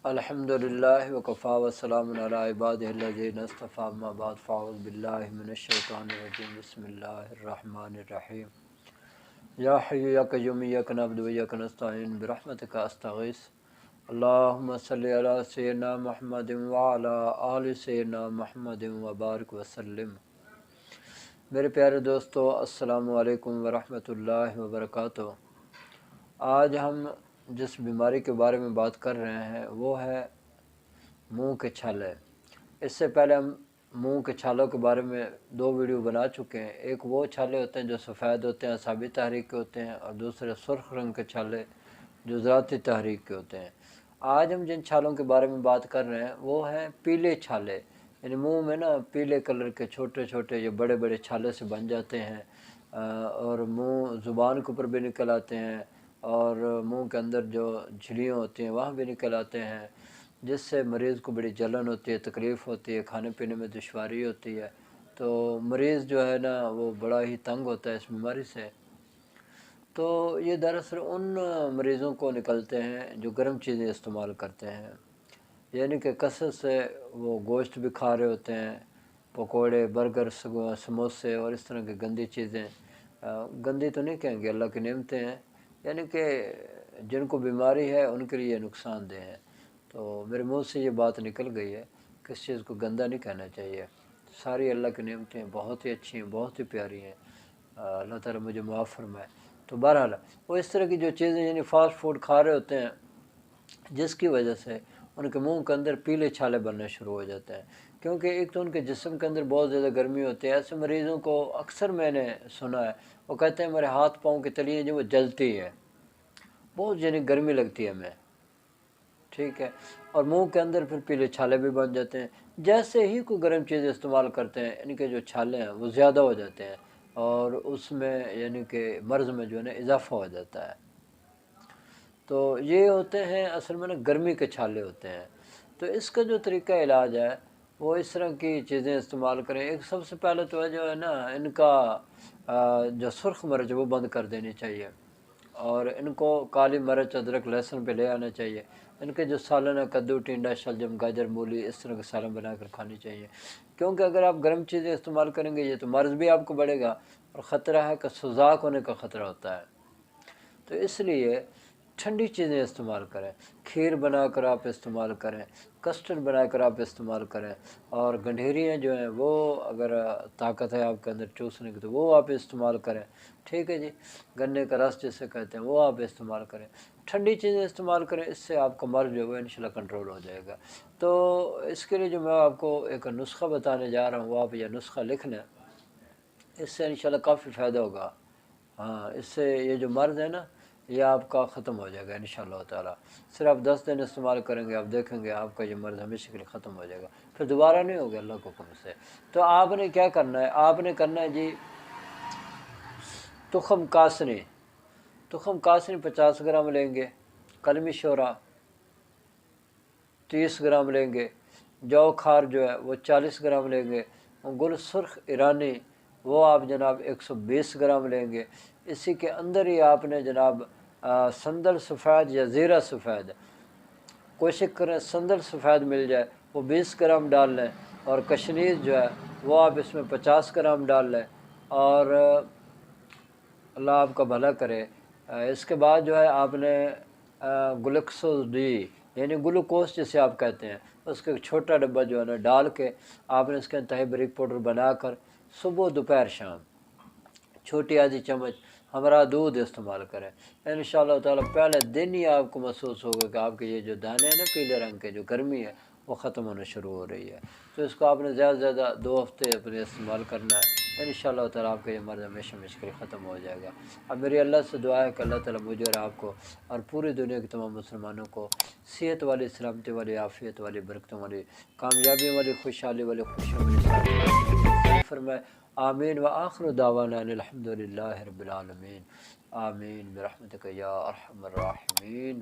الحمدللہ وکفا وسلام علی عبادہ الذین اصطفیٰ اما بعد فاعوذ باللہ من الشیطان الرجیم بسم اللہ الرحمن الرحیم یا حی یا قیوم ایاک نعبد و ایاک نستعین برحمتک استغیث اللہم صلی علی سیدنا محمد وعلی آل سیدنا محمد وبارک وسلم۔ میرے پیارے دوستو، السلام علیکم ورحمۃ اللہ وبرکاتہ۔ آج ہم جس بیماری کے بارے میں بات کر رہے ہیں وہ ہے منہ کے چھالے۔ اس سے پہلے ہم منہ کے چھالوں کے بارے میں 2 ویڈیو بنا چکے ہیں۔ ایک وہ چھالے ہوتے ہیں جو سفید ہوتے ہیں، اعصابی تحریک کے ہوتے ہیں، اور دوسرے سرخ رنگ کے چھالے جو ذاتی تحریک کے ہوتے ہیں۔ آج ہم جن چھالوں کے بارے میں بات کر رہے ہیں وہ ہیں پیلے چھالے، یعنی منہ میں نا پیلے کلر کے چھوٹے چھوٹے یا بڑے بڑے چھالے سے بن جاتے ہیں، اور منہ زبان کے اوپر بھی نکل آتے ہیں، اور منہ کے اندر جو جھلیاں ہوتی ہیں وہاں بھی نکل آتے ہیں، جس سے مریض کو بڑی جلن ہوتی ہے، تکلیف ہوتی ہے، کھانے پینے میں دشواری ہوتی ہے۔ تو مریض جو ہے نا وہ بڑا ہی تنگ ہوتا ہے اس بیماری سے۔ تو یہ دراصل ان مریضوں کو نکلتے ہیں جو گرم چیزیں استعمال کرتے ہیں، یعنی کہ کثرت سے وہ گوشت بھی کھا رہے ہوتے ہیں، پکوڑے، برگر، سموسے اور اس طرح کی گندی چیزیں۔ گندی تو نہیں کہیں گے، اللہ کی نعمتیں ہیں، یعنی کہ جن کو بیماری ہے ان کے لیے نقصان دہ ہے۔ تو میرے منہ سے یہ بات نکل گئی ہے کہ اس چیز کو گندہ نہیں کہنا چاہیے۔ ساری اللہ کی نعمتیں بہت ہی اچھی ہیں، بہت ہی پیاری ہیں، اللہ تعالیٰ مجھے معاف فرمائے۔ تو بہرحال وہ اس طرح کی جو چیزیں یعنی فاسٹ فوڈ کھا رہے ہوتے ہیں، جس کی وجہ سے ان کے منہ کے اندر پیلے چھالے بننے شروع ہو جاتے ہیں، کیونکہ ایک تو ان کے جسم کے اندر بہت زیادہ گرمی ہوتی ہے۔ ایسے مریضوں کو اکثر میں نے سنا ہے، وہ کہتے ہیں میرے ہاتھ پاؤں کی تلیاں جو وہ جلتی ہے، بہت یعنی گرمی لگتی ہے ہمیں، ٹھیک ہے، اور منہ کے اندر پھر پیلے چھالے بھی بن جاتے ہیں۔ جیسے ہی کوئی گرم چیز استعمال کرتے ہیں ان کے جو چھالے ہیں وہ زیادہ ہو جاتے ہیں، اور اس میں یعنی کہ مرض میں جو ہے نا اضافہ ہو جاتا ہے۔ تو یہ ہوتے ہیں اصل میں نا گرمی کے چھالے ہوتے ہیں۔ تو اس کا جو طریقہ علاج ہے وہ اس طرح کی چیزیں استعمال کریں۔ ایک سب سے پہلے تو جو ہے نا ان کا جو سرخ مرچ وہ بند کر دینی چاہیے، اور ان کو کالی مرچ، ادرک، لہسن پہ لے آنا چاہیے۔ ان کے جو سالن ہے، کدو، ٹینڈا، شلجم، گاجر، مولی، اس طرح کے سالن بنا کر کھانی چاہیے، کیونکہ اگر آپ گرم چیزیں استعمال کریں گے یہ تو مرض بھی آپ کو بڑھے گا، اور خطرہ ہے کہ سوزاک ہونے کا خطرہ ہوتا ہے۔ تو اس لیے ٹھنڈی چیزیں استعمال کریں، کھیر بنا کر آپ استعمال کریں، کسٹرڈ بنا کر آپ استعمال کریں، اور گنڈھیریاں جو ہیں وہ اگر طاقت ہے آپ کے اندر چوسنے کی تو وہ آپ استعمال کریں، ٹھیک ہے جی، گنے کا رس جسے کہتے ہیں وہ آپ استعمال کریں، ٹھنڈی چیزیں استعمال کریں، اس سے آپ کا مرض جو ہے انشاءاللہ کنٹرول ہو جائے گا۔ تو اس کے لیے جو میں آپ کو ایک نسخہ بتانے جا رہا ہوں وہ آپ یہ نسخہ لکھ لیں، اس سے انشاءاللہ کافی فائدہ ہوگا۔ ہاں، اس سے یہ جو مرض ہے نا یہ آپ کا ختم ہو جائے گا انشاءاللہ تعالیٰ۔ صرف آپ 10 دن استعمال کریں گے، آپ دیکھیں گے آپ کا یہ مرض ہمیشہ کے لیے ختم ہو جائے گا، پھر دوبارہ نہیں ہوگا اللہ کے حکم سے۔ تو آپ نے کیا کرنا ہے، آپ نے کرنا ہے جی تخم کاسنی، 50 گرام لیں گے، کلمی شورا 30 گرام لیں گے، جو کھار جو ہے وہ 40 گرام لیں گے، گل سرخ ایرانی وہ آپ جناب 120 گرام لیں گے۔ اسی کے اندر ہی آپ نے جناب سندل سفید یا زیرہ سفید، کوشش کریں سندل سفید مل جائے، وہ 20 گرام ڈال لیں، اور کشنیز جو ہے وہ آپ اس میں 50 گرام ڈال لیں، اور اللہ آپ کا بھلا کرے۔ اس کے بعد جو ہے آپ نے گلوکوز ڈی یعنی گلوکوز جسے آپ کہتے ہیں اس کا ایک چھوٹا ڈبہ جو ہے نا ڈال کے آپ نے اس کے انتہائی باریک پاؤڈر بنا کر صبح، دوپہر، شام چھوٹی آدھی چمچ ہمارا دودھ استعمال کریں، انشاءاللہ تعالیٰ پہلے دن ہی آپ کو محسوس ہوگا کہ آپ کے یہ جو دانے ہیں نا پیلے رنگ کے، جو گرمی ہے وہ ختم ہونا شروع ہو رہی ہے۔ تو اس کو آپ نے زیادہ سے زیادہ 2 ہفتے اپنے استعمال کرنا ہے، انشاءاللہ تعالیٰ آپ کا یہ مرض ہمیشہ مشکل ختم ہو جائے گا۔ اب میری اللہ سے دعا ہے کہ اللہ تعالیٰ مجھے اور آپ کو اور پوری دنیا کے تمام مسلمانوں کو صحت والی، سلامتی والی، عافیت والی، برکتوں والی، کامیابی والی، خوشحالی والی، خوشیوں والی فرمائے، آمین۔ وآخر دعوانا ان الحمد للہ رب العالمین، آمین برحمتک یا ارحم الراحمین۔